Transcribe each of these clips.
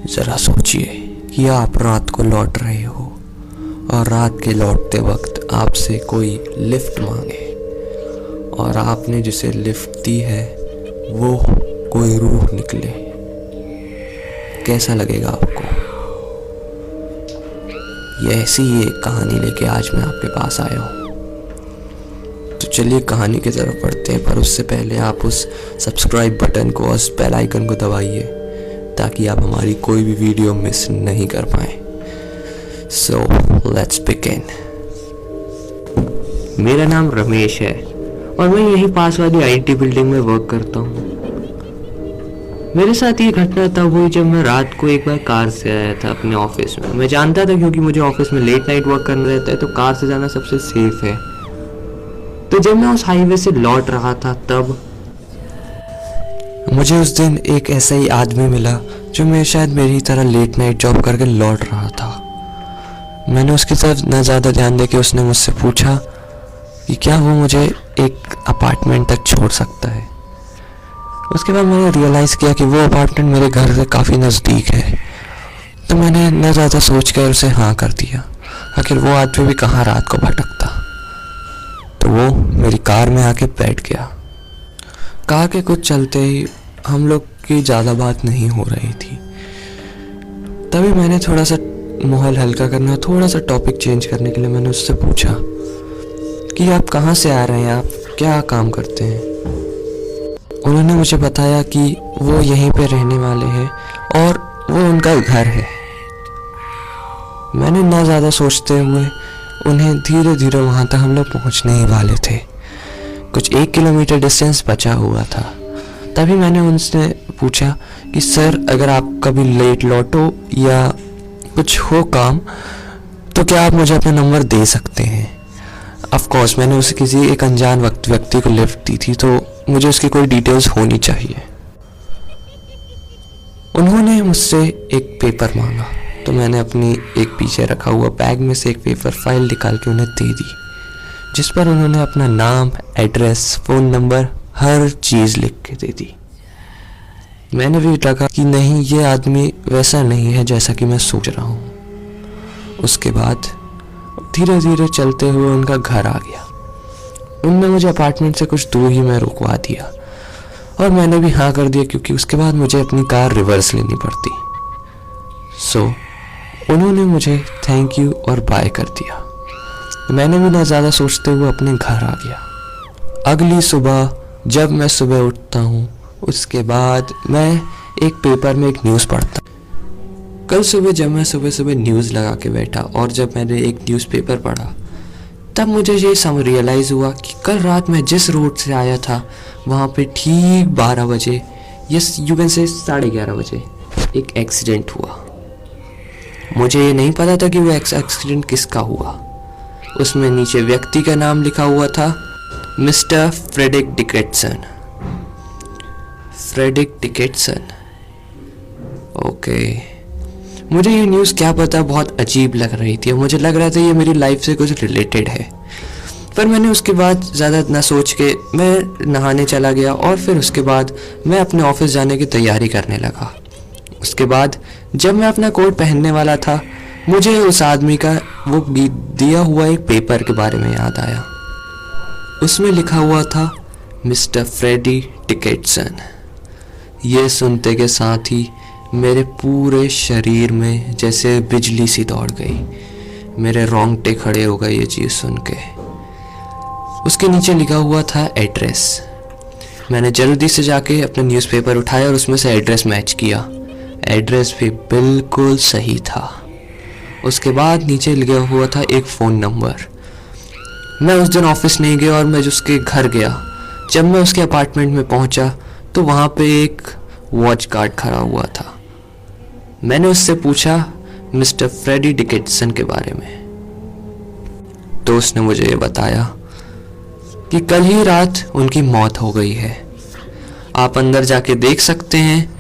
ज़रा सोचिए कि आप रात को लौट रहे हो और रात के लौटते वक्त आपसे कोई लिफ्ट मांगे और आपने जिसे लिफ्ट दी है वो कोई रूह निकले, कैसा लगेगा आपको? ये ऐसी ही एक कहानी लेके आज मैं आपके पास आया हूँ। तो चलिए कहानी की तरफ बढ़ते हैं, पर उससे पहले आप उस सब्सक्राइब बटन को और उस बेल आइकन को दबाइए ताकि आप हमारी कोई भी वीडियो मिस नहीं कर पाएँ। So let's begin. मेरा नाम रमेश है और मैं यहीं पास वाली आईटी बिल्डिंग में वर्क करता हूँ। मेरे साथ ये घटना तब हुई जब मैं रात को एक बार कार से आया था अपने ऑफिस में। मैं जानता था क्योंकि मुझे ऑफिस में लेट नाइट वर्क करना रहता है तो कार से जाना सबसे सेफ है। तो जब मैं उस हाईवे से लौट रहा था तब मुझे उस दिन एक ऐसा ही आदमी मिला जो शायद मेरी तरह लेट नाइट जॉब करके लौट रहा था। मैंने उसकी तरफ न ज़्यादा ध्यान दे के उसने मुझसे पूछा कि क्या वो मुझे एक अपार्टमेंट तक छोड़ सकता है। उसके बाद मैंने रियलाइज़ किया कि वो अपार्टमेंट मेरे घर से काफ़ी नज़दीक है, तो मैंने न ज़्यादा सोच कर उसे हाँ कर दिया। आखिर वो आदमी भी कहाँ रात को भटकता। तो वो मेरी कार में आके बैठ गया। कार के कुछ चलते ही हम लोग की ज़्यादा बात नहीं हो रही थी। तभी मैंने थोड़ा सा माहौल हल्का करना, थोड़ा सा टॉपिक चेंज करने के लिए मैंने उससे पूछा कि आप कहाँ से आ रहे हैं, आप क्या काम करते हैं। उन्होंने मुझे बताया कि वो यहीं पे रहने वाले हैं और वो उनका घर है। मैंने ना ज़्यादा सोचते हुए उन्हें धीरे धीरे वहाँ तक हम लोग पहुँचने ही वाले थे। कुछ 1 किलोमीटर डिस्टेंस बचा हुआ था। तभी मैंने उनसे पूछा कि सर, अगर आप कभी लेट लौटो या कुछ हो काम तो क्या आप मुझे अपना नंबर दे सकते हैं। ऑफ कोर्स मैंने उसे किसी एक अनजान व्यक्ति को लिफ्ट दी थी तो मुझे उसकी कोई डिटेल्स होनी चाहिए। उन्होंने मुझसे एक पेपर मांगा तो मैंने अपनी एक पीछे रखा हुआ बैग में से एक पेपर फाइल निकाल के उन्हें दे दी, जिस पर उन्होंने अपना नाम, एड्रेस, फ़ोन नंबर, हर चीज़ लिख के दे दी। मैंने भी लगा कि नहीं, ये आदमी वैसा नहीं है जैसा कि मैं सोच रहा हूँ। उसके बाद धीरे धीरे चलते हुए उनका घर आ गया। उनने मुझे अपार्टमेंट से कुछ दूर ही में रुकवा दिया और मैंने भी हाँ कर दिया क्योंकि उसके बाद मुझे अपनी कार रिवर्स लेनी पड़ती। सो उन्होंने मुझे थैंक यू और बाय कर दिया। मैंने भी ना ज़्यादा सोचते हुए अपने घर आ गया। अगली सुबह जब मैं सुबह उठता हूँ उसके बाद मैं एक पेपर में एक न्यूज़ पढ़ता। कल सुबह जब मैं सुबह न्यूज़ लगा के बैठा और जब मैंने एक न्यूज़पेपर पढ़ा तब मुझे ये रियलाइज़ हुआ कि कल रात मैं जिस रोड से आया था वहाँ पे ठीक 12 बजे, यस यू कैन से 11:30 बजे एक एक्सीडेंट हुआ। मुझे ये नहीं पता था कि वो एक्सीडेंट किसका हुआ। उसमें नीचे व्यक्ति का नाम लिखा हुआ था, मिस्टर फ्रेडरिक डिकेटसन। ओके, मुझे ये न्यूज़ क्या पता बहुत अजीब लग रही थी और मुझे लग रहा था ये मेरी लाइफ से कुछ रिलेटेड है। पर मैंने उसके बाद ज़्यादा ना सोच के मैं नहाने चला गया और फिर उसके बाद मैं अपने ऑफिस जाने की तैयारी करने लगा। उसके बाद जब मैं अपना कोट पहनने वाला था मुझे उस आदमी का वो दिया हुआ एक पेपर के बारे में याद आया। उसमें लिखा हुआ था मिस्टर फ्रेडी डिकेटसन। ये सुनते के साथ ही मेरे पूरे शरीर में जैसे बिजली सी दौड़ गई। मेरे रोंगटे खड़े हो गए ये चीज़ सुन के। उसके नीचे लिखा हुआ था एड्रेस। मैंने जल्दी से जाके अपना न्यूज़पेपर उठाया और उसमें से एड्रेस मैच किया। एड्रेस भी बिल्कुल सही था। उसके बाद नीचे लिखा हुआ था एक फ़ोन नंबर। मैं उस दिन ऑफिस नहीं गया और मैं उसके घर गया। जब मैं उसके अपार्टमेंट में पहुंचा तो वहाँ पे एक वॉच गार्ड खड़ा हुआ था। मैंने उससे पूछा मिस्टर फ्रेडी डिकेटसन के बारे में, तो उसने मुझे ये बताया कि कल ही रात उनकी मौत हो गई है। आप अंदर जाके देख सकते हैं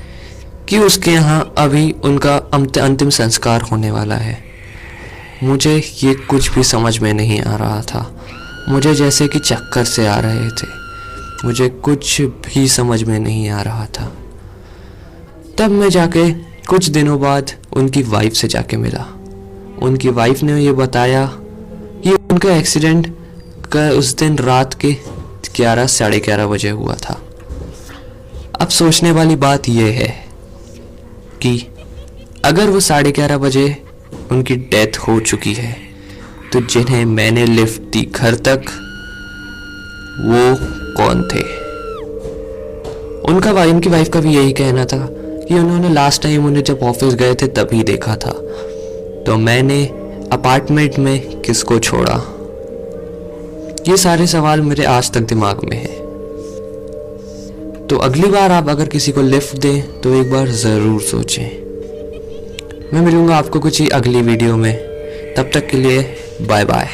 कि उसके यहाँ अभी उनका अंतिम संस्कार होने वाला है। मुझे ये कुछ भी समझ में नहीं आ रहा था। मुझे जैसे कि चक्कर से आ रहे थे। मुझे कुछ भी समझ में नहीं आ रहा था। तब मैं जाके कुछ दिनों बाद उनकी वाइफ से जाके मिला। उनकी वाइफ ने ये बताया कि उनका एक्सीडेंट का उस दिन रात के 11 साढ़े 11 बजे हुआ था। अब सोचने वाली बात यह है कि अगर वो 11:30 बजे उनकी डेथ हो चुकी है तो जिन्हें मैंने लिफ्ट दी घर तक वो कौन थे? उनकी वाइफ का भी यही कहना था कि उन्होंने लास्ट टाइम उन्हें जब ऑफिस गए थे तभी देखा था। तो मैंने अपार्टमेंट में किसको छोड़ा? ये सारे सवाल मेरे आज तक दिमाग में है। तो अगली बार आप अगर किसी को लिफ्ट दें तो एक बार ज़रूर सोचें। मैं मिलूंगा आपको कुछ ही अगली वीडियो में, तब तक के लिए बाय बाय।